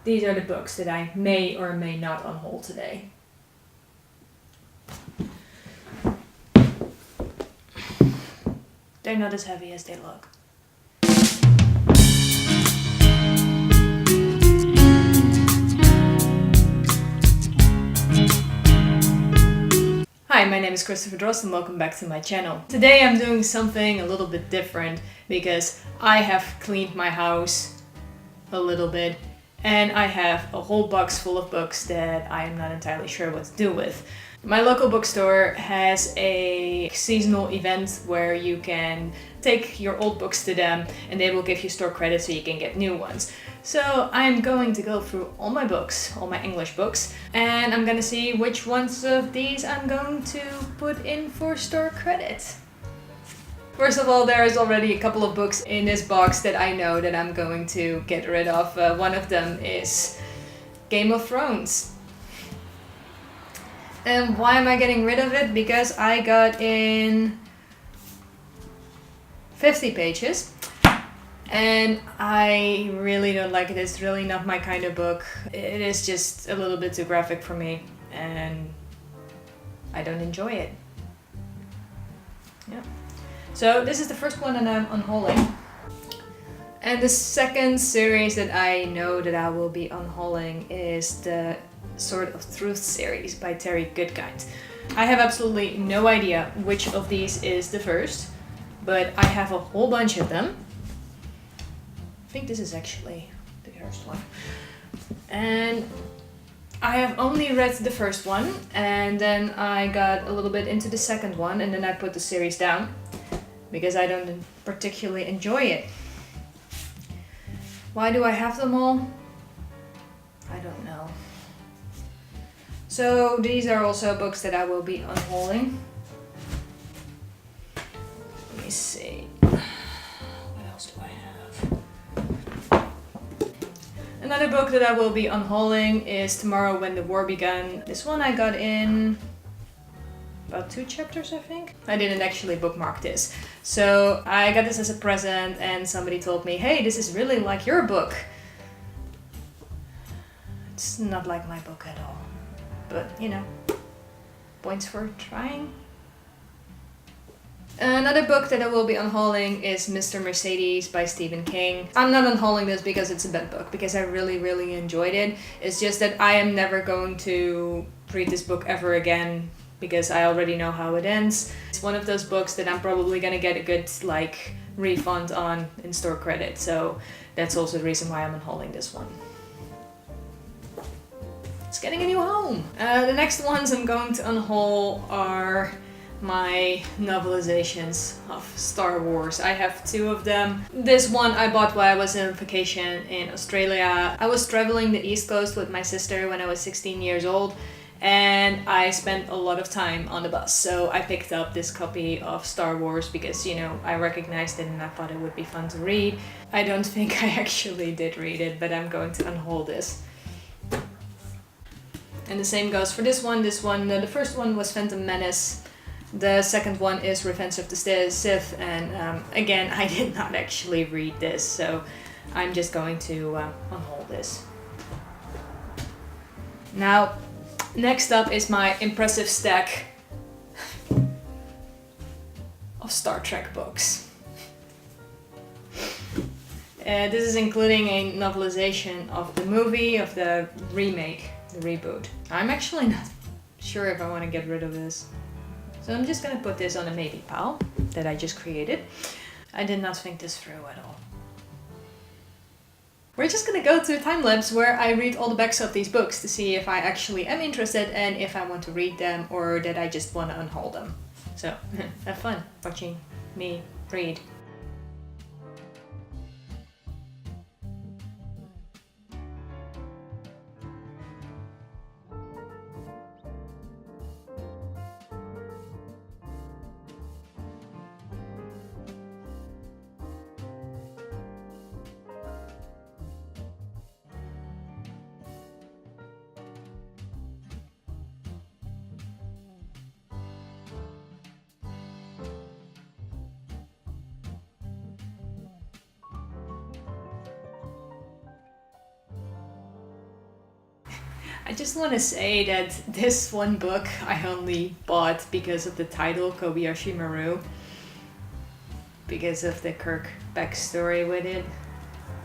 These are the books that I may or may not unhaul today. They're not as heavy as they look. Hi, my name is Christopher Drost and welcome back to my channel. Today I'm doing something a little bit different because I have cleaned my house a little bit and I have a whole box full of books that I am not entirely sure what to do with. My local bookstore has a seasonal event where you can take your old books to them and they will give you store credit so you can get new ones. So I'm going to go through all my books, all my English books, and I'm gonna see which ones of these I'm going to put in for store credit. First of all, there is already a couple of books in this box that I know that I'm going to get rid of. One of them is Game of Thrones. And why am I getting rid of it? Because I got in 50 pages and I really don't like it. It's really not my kind of book. It is just a little bit too graphic for me and I don't enjoy it. Yeah. So this is the first one that I'm unhauling. And the second series that I know that I will be unhauling is the Sword of Truth series by Terry Goodkind. I have absolutely no idea which of these is the first, but I have a whole bunch of them. I think this is actually the first one. And I have only read the first one, and then I got a little bit into the second one, and then I put the series down because I don't particularly enjoy it. Why do I have them all? I don't know. So these are also books that I will be unhauling. Let me see. What else do I have? Another book that I will be unhauling is Tomorrow When the War Began. This one I got in about 2 chapters, I think. I didn't actually bookmark this. So I got this as a present and somebody told me, hey, this is really like your book. It's not like my book at all. But, you know, points for trying. Another book that I will be unhauling is Mr. Mercedes by Stephen King. I'm not unhauling this because it's a bad book, because I really enjoyed it. It's just that I am never going to read this book ever again because I already know how it ends. It's one of those books that I'm probably gonna get a good refund on in store credit, so that's also the reason why I'm unhauling this one. It's getting a new home. The next ones I'm going to unhaul are my novelizations of Star Wars. I have 2 of them. This one I bought while I was on vacation in Australia. I was traveling the East Coast with my sister when I was 16 years old and I spent a lot of time on the bus. So I picked up this copy of Star Wars because, you know, I recognized it and I thought it would be fun to read. I don't think I actually did read it, but I'm going to unhaul this. And the same goes for this one. The first one was Phantom Menace. The second one is Revenge of the Sith. And again, I did not actually read this, so I'm just going to unhaul this. Now, next up is my impressive stack of Star Trek books. This is including a novelization of the movie, of the remake. Reboot. I'm actually not sure if I want to get rid of this. So I'm just gonna put this on a maybe pile that I just created. I did not think this through at all. We're just gonna go to a time lapse where I read all the backs of these books to see if I actually am interested and if I want to read them or that I just want to unhaul them. So have fun watching me read. I just want to say that this one book I only bought because of the title, Kobayashi Maru. Because of the Kirk backstory with it.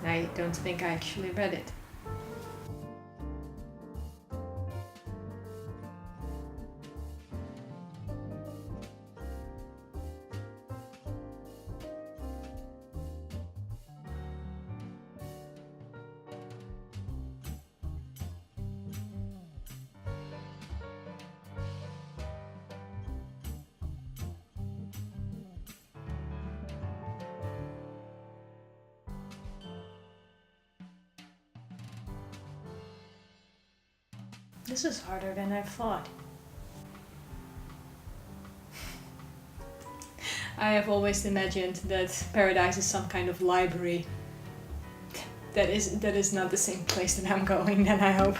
I don't think I actually read it. This is harder than I thought. I have always imagined that paradise is some kind of library. That is not the same place that I'm going, then I hope.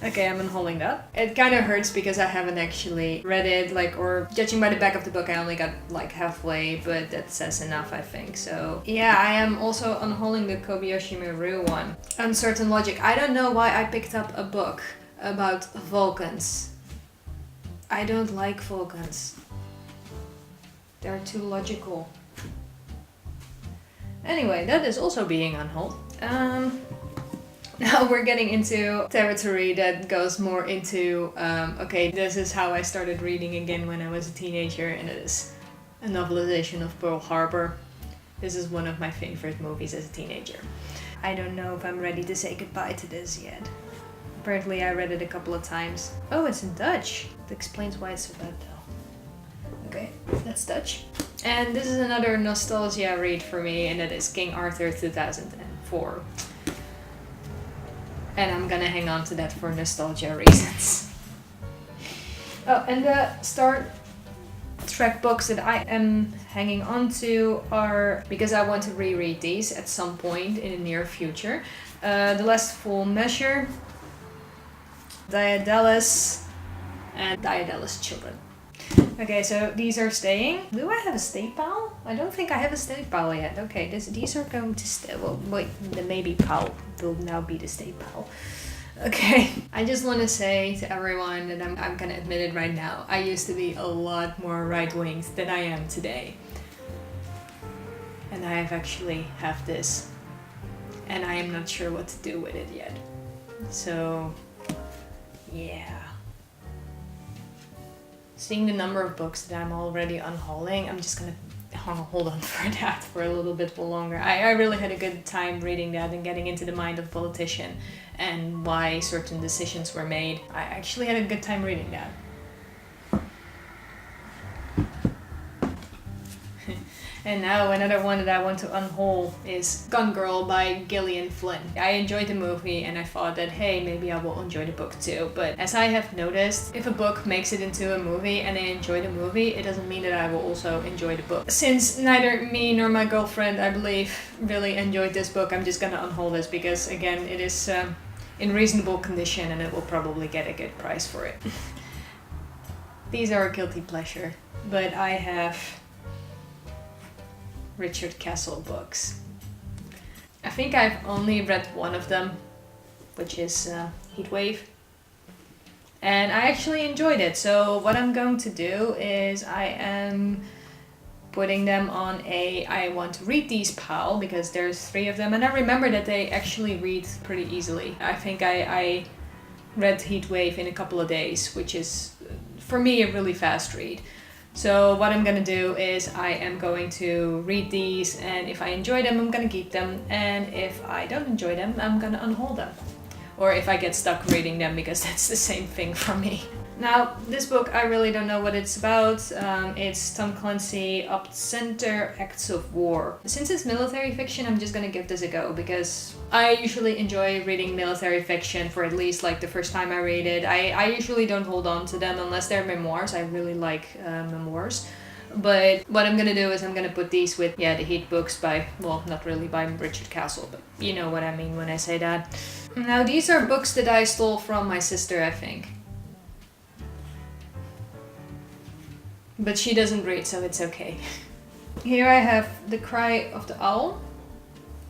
Okay, I'm unhauling that. It kind of hurts because I haven't actually read it, or judging by the back of the book, I only got halfway, but that says enough, I think. So yeah, I am also unhauling the Kobayashi Maru one. Uncertain Logic. I don't know why I picked up a book about Vulcans. I don't like Vulcans. They're too logical. Anyway, that is also being unhauled. Now we're getting into territory that goes more into, okay, this is how I started reading again when I was a teenager, and it is a novelization of Pearl Harbor. This is one of my favorite movies as a teenager. I don't know if I'm ready to say goodbye to this yet. Apparently I read it a couple of times. Oh, it's in Dutch. That explains why it's so bad though. Okay, that's Dutch. And this is another nostalgia read for me, and that is King Arthur 2004. And I'm gonna hang on to that for nostalgia reasons. Oh, and the Star Trek books that I am hanging on to are, because I want to reread these at some point in the near future. The Last Full Measure, Daedalus, and Daedalus Children. Okay, so these are staying. Do I have a stay pal? I don't think I have a stay pal yet. Okay, these are going to stay. Well, wait, the maybe pal will now be the stay pal. Okay, I just want to say to everyone that I'm gonna admit it right now. I used to be a lot more right-winged than I am today. And I have actually have this. And I am not sure what to do with it yet. So, yeah. Seeing the number of books that I'm already unhauling, I'm just gonna hold on for that for a little bit longer. I really had a good time reading that and getting into the mind of a politician and why certain decisions were made. I actually had a good time reading that. And now another one that I want to unhaul is Gone Girl by Gillian Flynn. I enjoyed the movie and I thought that, hey, maybe I will enjoy the book too. But as I have noticed, if a book makes it into a movie and I enjoy the movie, it doesn't mean that I will also enjoy the book. Since neither me nor my girlfriend, I believe, really enjoyed this book, I'm just gonna unhaul this because, again, it is in reasonable condition and it will probably get a good price for it. These are a guilty pleasure, but I have Richard Castle books. I think I've only read one of them, which is Heatwave. And I actually enjoyed it. So what I'm going to do is I am putting them on a I want to read these pile, because there's 3 of them. And I remember that they actually read pretty easily. I think I read Heatwave in a couple of days, which is, for me, a really fast read. So what I'm gonna do is I am going to read these, and if I enjoy them, I'm gonna keep them, and if I don't enjoy them, I'm gonna unhaul them. Or if I get stuck reading them, because that's the same thing for me. Now, this book, I really don't know what it's about. It's Tom Clancy, Up Center, Acts of War. Since it's military fiction, I'm just gonna give this a go, because I usually enjoy reading military fiction for at least like the first time I read it. I usually don't hold on to them unless they're memoirs. I really like memoirs. But what I'm gonna do is I'm gonna put these with, the Heat books by, well, not really by Richard Castle, but you know what I mean when I say that. Now, these are books that I stole from my sister, I think. But she doesn't read, so it's okay. Here I have The Cry of the Owl.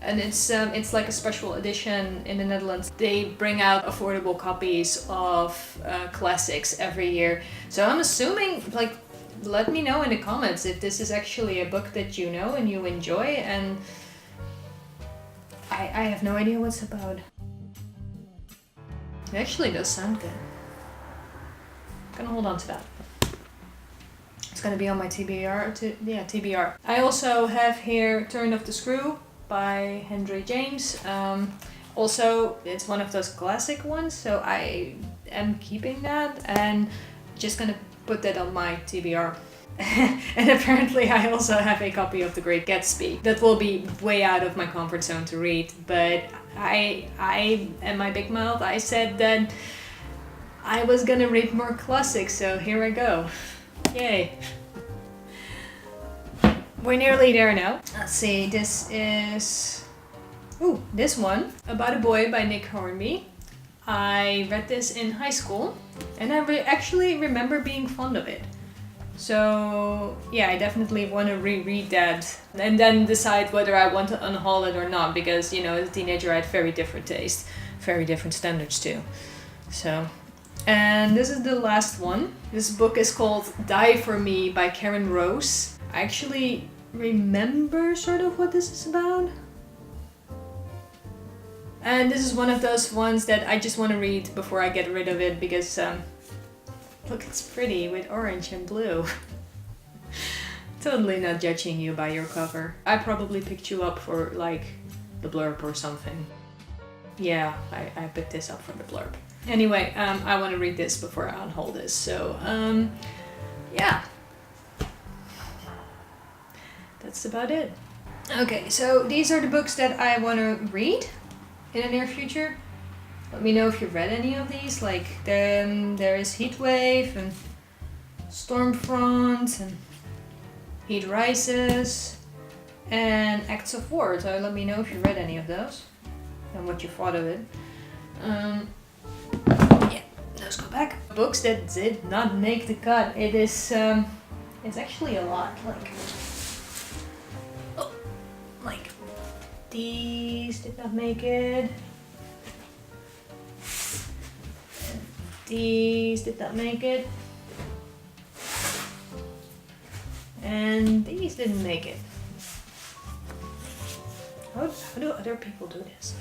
and it's like a special edition in the Netherlands. They bring out affordable copies of classics every year. So I'm assuming, like, let me know in the comments if this is actually a book that you know and you enjoy, and I have no idea what's about. It actually does sound good. I'm gonna hold on to that. It's gonna be on my TBR. TBR. I also have here Turn of the Screw by Henry James. Also, it's one of those classic ones, so I am keeping that and just gonna put that on my TBR. And apparently I also have a copy of The Great Gatsby. That will be way out of my comfort zone to read, but I and my big mouth, I said that I was gonna read more classics, so here I go. Yay. We're nearly there now. Let's see, this is... Ooh, this one. About a Boy by Nick Hornby. I read this in high school, and I actually remember being fond of it. So yeah, I definitely want to reread that and then decide whether I want to unhaul it or not, because, you know, as a teenager I had very different tastes, very different standards too. So, and this is the last one. This book is called Die For Me by Karen Rose. I actually remember sort of what this is about. And this is one of those ones that I just want to read before I get rid of it, because look, it's pretty with orange and blue. Totally not judging you by your cover. I probably picked you up for like the blurb or something. Yeah, I picked this up for the blurb. Anyway, I want to read this before I unhaul this, so yeah. That's about it. Okay, so these are the books that I want to read in the near future. Let me know if you've read any of these. Like, there is Heatwave and Stormfront and Heat Rises and Acts of War. So let me know if you read any of those and what you thought of it. Yeah, those go back. Books that did not make the cut. It is, it's actually a lot. Like these did not make it. These did not make it. And these didn't make it. How do other people do this?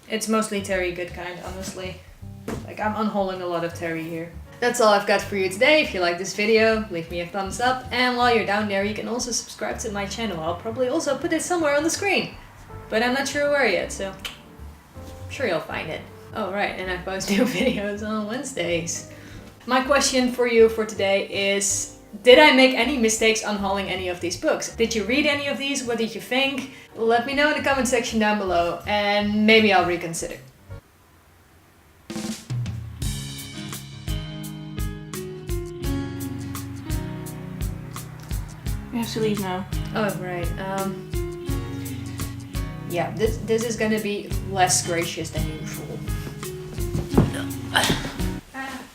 It's mostly Terry Goodkind, honestly. Like, I'm unhauling a lot of Terry here. That's all I've got for you today. If you like this video, leave me a thumbs up. And while you're down there, you can also subscribe to my channel. I'll probably also put it somewhere on the screen. But I'm not sure where yet, so I'm sure you'll find it. Oh right, and I post new videos on Wednesdays. My question for you for today is, did I make any mistakes unhauling any of these books? Did you read any of these? What did you think? Let me know in the comment section down below, and maybe I'll reconsider. You have to leave now. Oh right. Yeah, this is gonna be less gracious than usual.